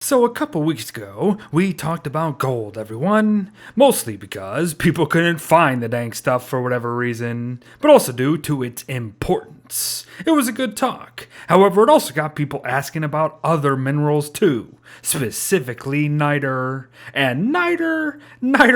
So a couple weeks ago, we talked about gold, everyone. Mostly because people couldn't find the dang stuff for whatever reason, but also due to its importance. It was a good talk. However, it also got people asking about other minerals too, specifically niter. And niter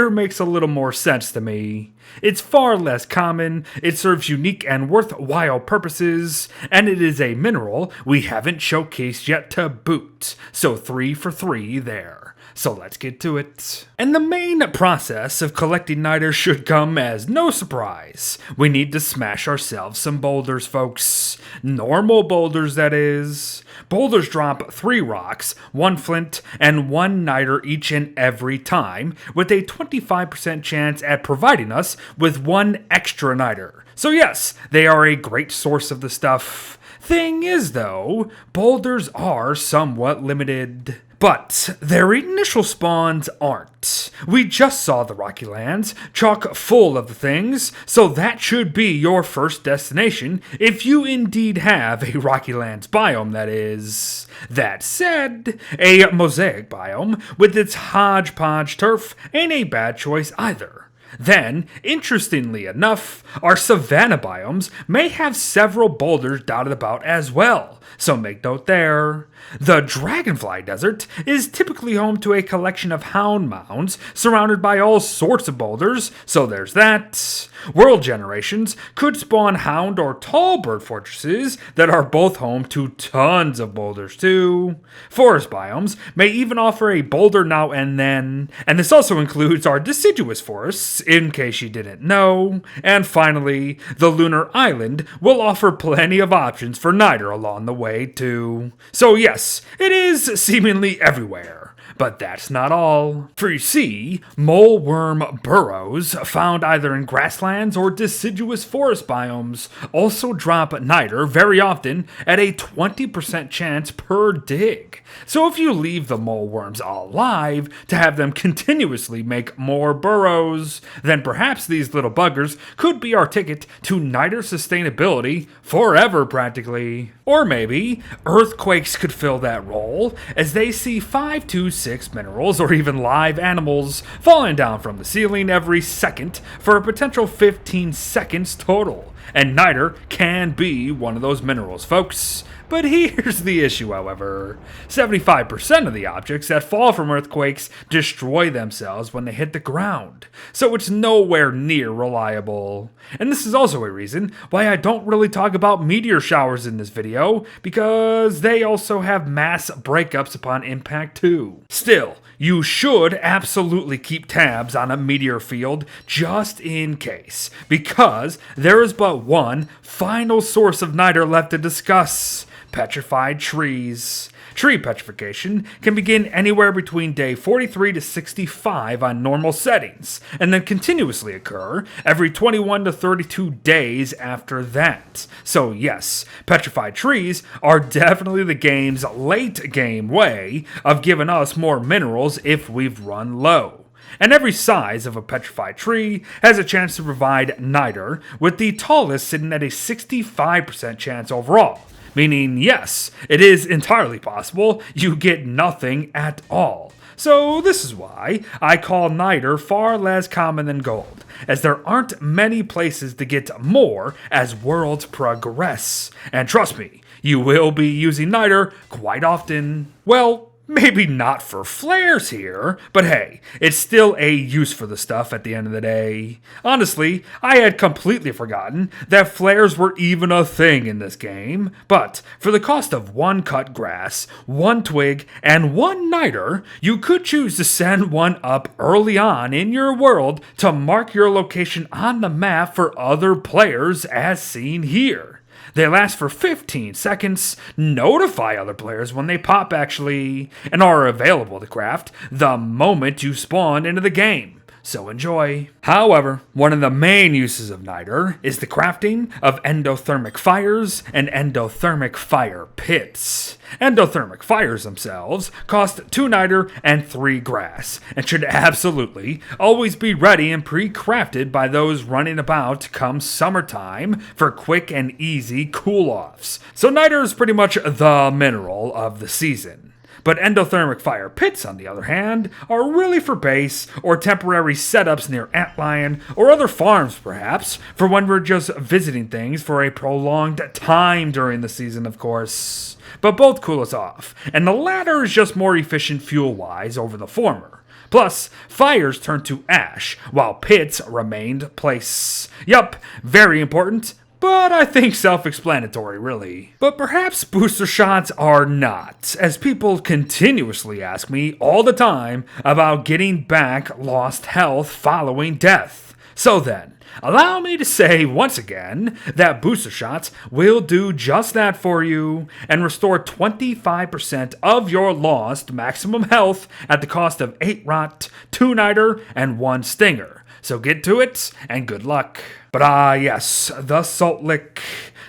makes a little more sense to me. It's far less common, it serves unique and worthwhile purposes, and it is a mineral we haven't showcased yet to boot. So 3 for 3 there. So let's get to it. And the main process of collecting niter should come as no surprise. We need to smash ourselves some boulders, folks. Normal boulders, that is. Boulders drop 3 rocks, 1 flint, and 1 niter each and every time, with a 25% chance at providing us with 1 extra niter. So yes, they are a great source of the stuff. Thing is though, boulders are somewhat limited. But their initial spawns aren't. We just saw the Rocky Lands, chock full of the things, so that should be your first destination if you indeed have a Rocky Lands biome, that is. That said, a mosaic biome with its hodgepodge turf ain't a bad choice either. Then, interestingly enough, our savanna biomes may have several boulders dotted about as well, so make note there. The Dragonfly Desert is typically home to a collection of hound mounds surrounded by all sorts of boulders, so there's that. World generations could spawn hound or tall bird fortresses that are both home to tons of boulders too. Forest biomes may even offer a boulder now and then, and this also includes our deciduous forests, in case you didn't know. And finally, the lunar island will offer plenty of options for niter along the way too. So yes, it is seemingly everywhere. But that's not all. For you see, mole worm burrows found either in grasslands or deciduous forest biomes also drop niter very often at a 20% chance per dig. So if you leave the mole worms alive to have them continuously make more burrows, then perhaps these little buggers could be our ticket to niter sustainability forever practically. Or maybe earthquakes could fill that role, as they see 5 to 6 minerals or even live animals falling down from the ceiling every second for a potential 15 seconds total. And niter can be one of those minerals, folks. But here's the issue, however. 75% of the objects that fall from earthquakes destroy themselves when they hit the ground, so it's nowhere near reliable. And this is also a reason why I don't really talk about meteor showers in this video, because they also have mass breakups upon impact too. Still, you should absolutely keep tabs on a meteor field just in case, because there is but one final source of niter left to discuss: petrified trees. Tree petrification can begin anywhere between day 43 to 65 on normal settings, and then continuously occur every 21 to 32 days after that. So yes, petrified trees are definitely the game's late game way of giving us more minerals if we've run low. And every size of a petrified tree has a chance to provide niter, with the tallest sitting at a 65% chance overall. Meaning, yes, it is entirely possible you get nothing at all. So this is why I call niter far less common than gold, as there aren't many places to get more as worlds progress. And trust me, you will be using niter quite often. Well, maybe not for flares here, but hey, it's still a use for the stuff at the end of the day. Honestly, I had completely forgotten that flares were even a thing in this game, but for the cost of 1 cut grass, 1 twig, and 1 niter, you could choose to send one up early on in your world to mark your location on the map for other players as seen here. They last for 15 seconds, notify other players when they pop actually, and are available to craft the moment you spawn into the game. So enjoy. However, one of the main uses of niter is the crafting of endothermic fires and endothermic fire pits. Endothermic fires themselves cost 2 niter and 3 grass, and should absolutely always be ready and pre-crafted by those running about come summertime for quick and easy cool-offs. So niter is pretty much the mineral of the season. But endothermic fire pits, on the other hand, are really for base or temporary setups near antlion or other farms, perhaps, for when we're just visiting things for a prolonged time during the season, of course. But both cool us off, and the latter is just more efficient fuel-wise over the former. Plus, fires turn to ash, while pits remained place. Yup, very important, but I think self-explanatory, really. But perhaps booster shots are not, as people continuously ask me all the time about getting back lost health following death. So then, allow me to say once again that booster shots will do just that for you and restore 25% of your lost maximum health at the cost of 8 rot, 2 niter, and 1 stinger. So get to it, and good luck. But yes, the salt lick.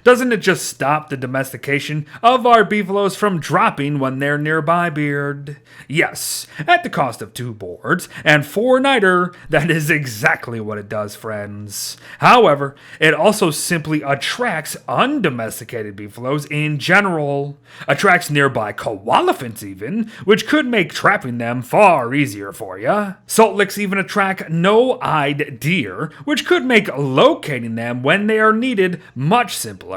Doesn't it just stop the domestication of our beefaloes from dropping when they're nearby, Beard? Yes, at the cost of 2 boards and 4 niter, that is exactly what it does, friends. However, it also simply attracts undomesticated beefaloes in general. Attracts nearby koalefants even, which could make trapping them far easier for ya. Salt licks even attract no-eyed deer, which could make locating them when they are needed much simpler.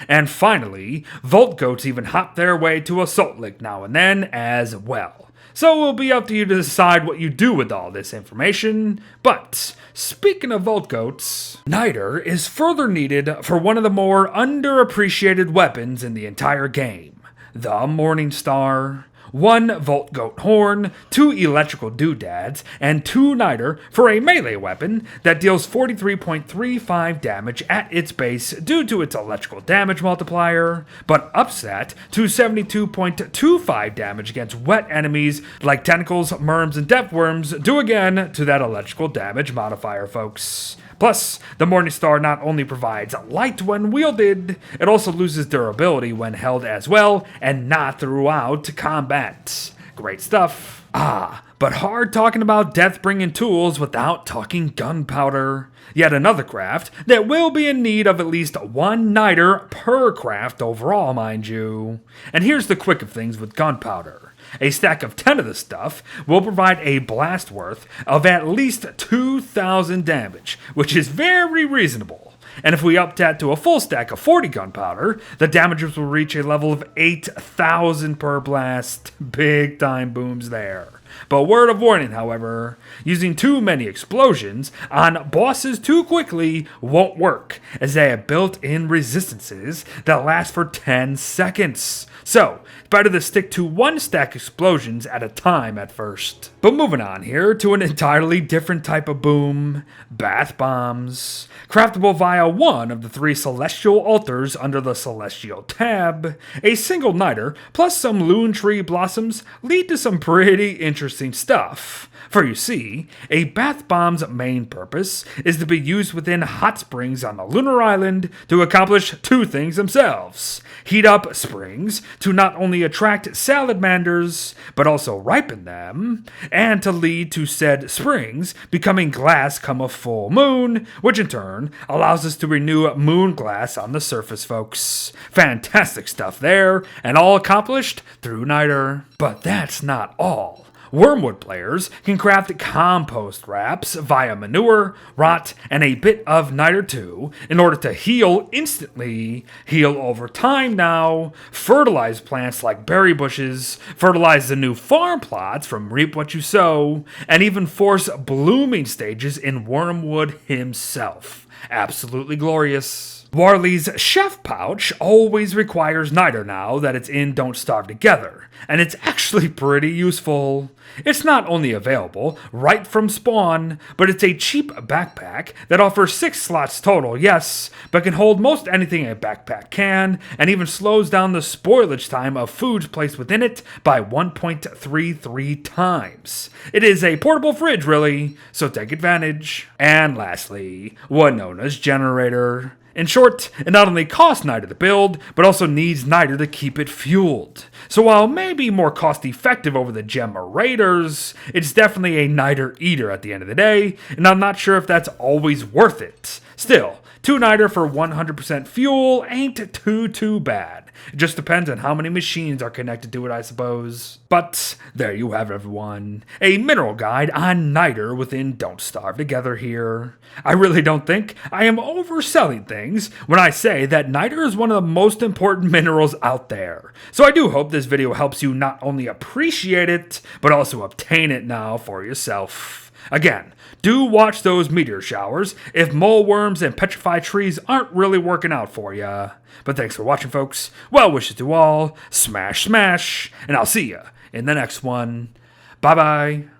And finally, Volt Goats even hop their way to a salt lick now and then as well. So it will be up to you to decide what you do with all this information. But speaking of Volt Goats, Niter is further needed for one of the more underappreciated weapons in the entire game, the Morning Star. 1 Volt Goat horn, 2 electrical doodads, and 2 niter for a melee weapon that deals 43.35 damage at its base due to its electrical damage multiplier, but ups that to 72.25 damage against wet enemies like tentacles, worms, and depth worms, due again to that electrical damage modifier, folks. Plus, the Morningstar not only provides light when wielded, it also loses durability when held as well, and not throughout combat. Great stuff. But hard talking about death-bringing tools without talking gunpowder. Yet another craft that will be in need of at least 1 niter per craft overall, mind you. And here's the quick of things with gunpowder. A stack of 10 of the stuff will provide a blast worth of at least 2,000 damage, which is very reasonable. And if we up that to a full stack of 40 gunpowder, the damages will reach a level of 8,000 per blast. Big time booms there. But word of warning, however, using too many explosions on bosses too quickly won't work, as they have built-in resistances that last for 10 seconds. So, it's better to stick to 1 stack explosions at a time at first. But moving on here to an entirely different type of boom, bath bombs. Craftable via 1 of the 3 celestial altars under the celestial tab, a single niter plus some loon tree blossoms lead to some pretty interesting stuff. For you see, a bath bomb's main purpose is to be used within hot springs on the lunar island to accomplish 2 things themselves. Heat up springs to not only attract salamanders, but also ripen them, and to lead to said springs becoming glass come a full moon, which in turn allows us to renew moon glass on the surface, folks. Fantastic stuff there, and all accomplished through niter. But that's not all. Wormwood players can craft compost wraps via manure, rot, and a bit of niter too in order to heal instantly, heal over time now, fertilize plants like berry bushes, fertilize the new farm plots from reap what you sow, and even force blooming stages in Wormwood himself. Absolutely glorious. Warley's chef pouch always requires niter now that it's in Don't Starve Together, and it's actually pretty useful. It's not only available right from spawn, but it's a cheap backpack that offers 6 slots total, yes, but can hold most anything a backpack can, and even slows down the spoilage time of foods placed within it by 1.33 times. It is a portable fridge, really, so take advantage. And lastly, Winona's generator. In short, it not only costs niter to build, but also needs niter to keep it fueled. So while it may be more cost effective over the generators, it's definitely a niter eater at the end of the day, and I'm not sure if that's always worth it. Still, 2 niter for 100% fuel ain't too bad. It just depends on how many machines are connected to it, I suppose. But there you have it, everyone. A mineral guide on niter within Don't Starve Together here. I really don't think I am overselling things when I say that niter is one of the most important minerals out there. So I do hope this video helps you not only appreciate it, but also obtain it now for yourself. Again, do watch those meteor showers if mole worms and petrified trees aren't really working out for ya. But thanks for watching, folks. Well wishes to all. Smash, smash. And I'll see ya in the next one. Bye-bye.